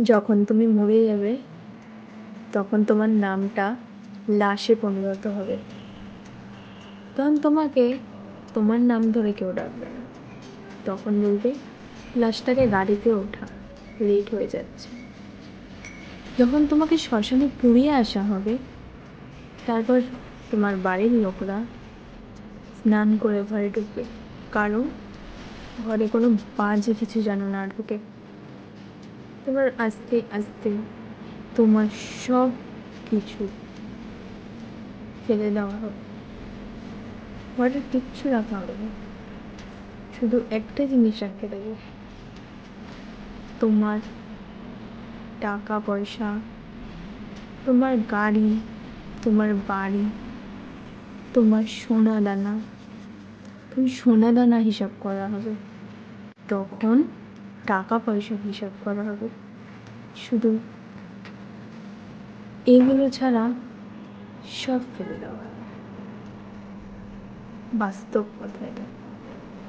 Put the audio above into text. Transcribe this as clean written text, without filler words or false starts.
যখন তুমি মরে যাবে তখন তোমার নামটা লাশে পরিণত হবে। তখন তোমাকে তোমার নাম ধরে কেউ ডাকবে না, তখন বলবে লাশটাকে গাড়িতে ওঠা, লেট হয়ে যাচ্ছে। যখন তোমাকে শ্মশানে পুড়িয়ে আসা হবে, তারপর তোমার বাড়ির লোকরা স্নান করে ঘরে ঢুকবে, কারণ ঘরে কোনো বাজে কিছু যেন না ঢুকে। তোমার আস্তে আস্তে তোমার সব কিছু ফেলে দেওয়া হবে, ঘরে কিচ্ছু রাখা হবে না, শুধু একটা জিনিস রাখতে দেবে, তোমার টাকা পয়সা, তোমার গাড়ি, তোমার বাড়ি, তোমার সোনা দানা। তুমি সোনা দানা হিসাব করা হবে, তখন টাকা পয়সা হিসাব করা হবে। শুধু এগুলো ছাড়া সব ফেলে দেওয়া হবে। বাস্তব কথা এটা।